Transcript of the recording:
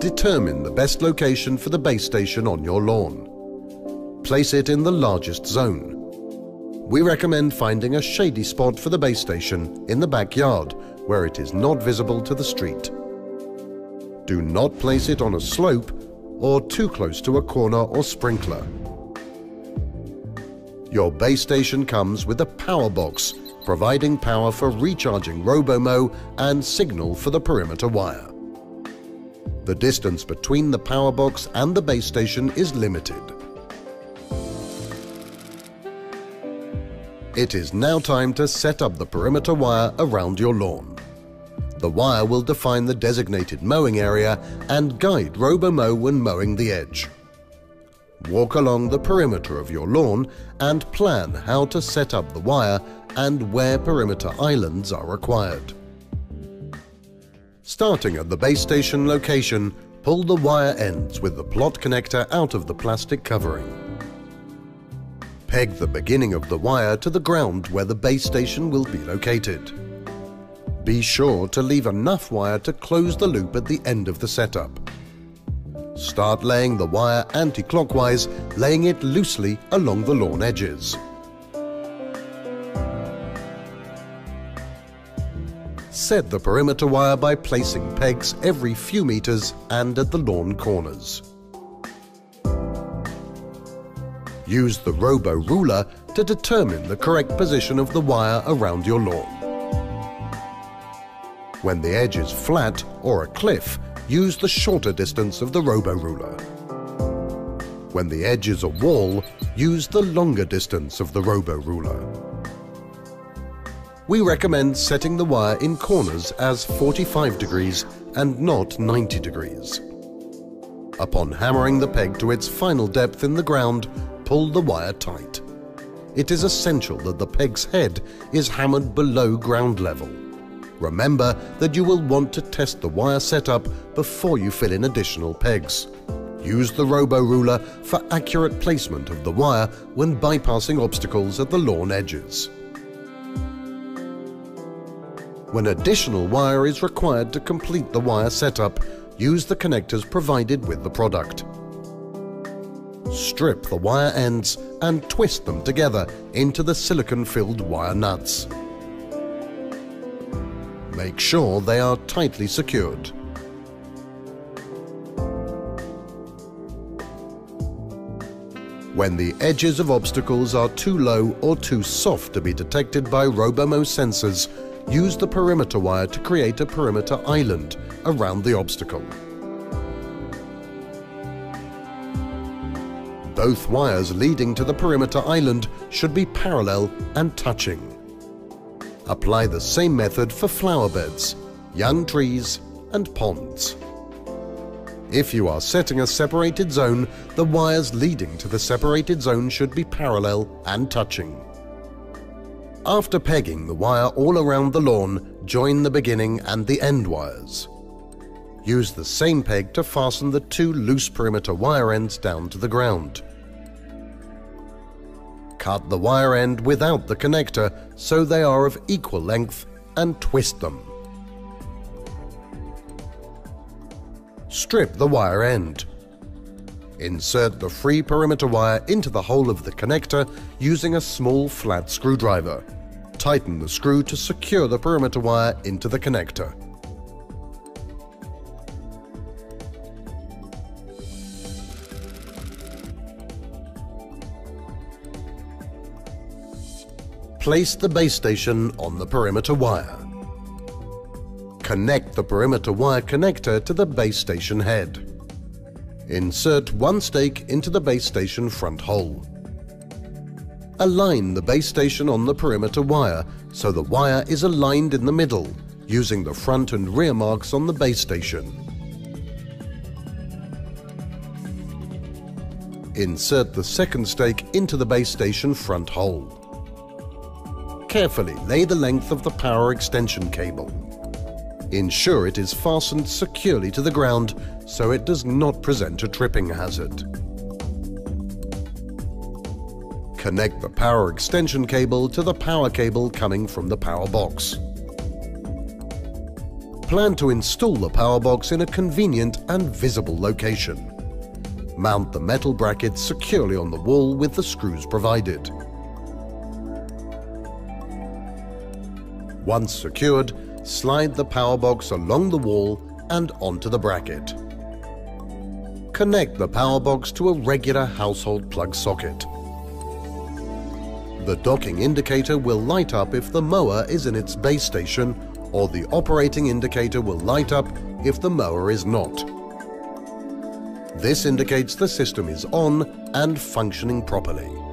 Determine the best location for the base station on your lawn. Place it in the largest zone. We recommend finding a shady spot for the base station in the backyard where it is not visible to the street. Do not place it on a slope or too close to a corner or sprinkler. Your base station comes with a power box, providing power for recharging Robomow and signal for the perimeter wire. The distance between the power box and the base station is limited. It is now time to set up the perimeter wire around your lawn. The wire will define the designated mowing area and guide Robomow when mowing the edge. Walk along the perimeter of your lawn and plan how to set up the wire and where perimeter islands are required. Starting at the base station location, pull the wire ends with the plot connector out of the plastic covering. Peg the beginning of the wire to the ground where the base station will be located. Be sure to leave enough wire to close the loop at the end of the setup. Start laying the wire anti-clockwise, laying it loosely along the lawn edges. Set the perimeter wire by placing pegs every few meters and at the lawn corners. Use the Robo ruler to determine the correct position of the wire around your lawn. When the edge is flat or a cliff, use the shorter distance of the Robo ruler. When the edge is a wall, use the longer distance of the Robo ruler. We recommend setting the wire in corners as 45 degrees and not 90 degrees. Upon hammering the peg to its final depth in the ground, pull the wire tight. It is essential that the peg's head is hammered below ground level. Remember that you will want to test the wire setup before you fill in additional pegs. Use the Robo ruler for accurate placement of the wire when bypassing obstacles at the lawn edges. When additional wire is required to complete the wire setup, use the connectors provided with the product. Strip the wire ends and twist them together into the silicone-filled wire nuts. Make sure they are tightly secured. When the edges of obstacles are too low or too soft to be detected by Robomow sensors, use the perimeter wire to create a perimeter island around the obstacle. Both wires leading to the perimeter island should be parallel and touching. Apply the same method for flower beds, young trees and ponds. If you are setting a separated zone, the wires leading to the separated zone should be parallel and touching. After pegging the wire all around the lawn, join the beginning and the end wires. Use the same peg to fasten the two loose perimeter wire ends down to the ground. Cut the wire end without the connector so they are of equal length and twist them. Strip the wire end. Insert the free perimeter wire into the hole of the connector using a small flat screwdriver. Tighten the screw to secure the perimeter wire into the connector. Place the base station on the perimeter wire. Connect the perimeter wire connector to the base station head. Insert one stake into the base station front hole. Align the base station on the perimeter wire so the wire is aligned in the middle, using the front and rear marks on the base station. Insert the second stake into the base station front hole. Carefully lay the length of the power extension cable. Ensure it is fastened securely to the ground so it does not present a tripping hazard. Connect the power extension cable to the power cable coming from the power box. Plan to install the power box in a convenient and visible location. Mount the metal brackets securely on the wall with the screws provided. Once secured, slide the power box along the wall and onto the bracket. Connect the power box to a regular household plug socket. The docking indicator will light up if the mower is in its base station, or the operating indicator will light up if the mower is not. This indicates the system is on and functioning properly.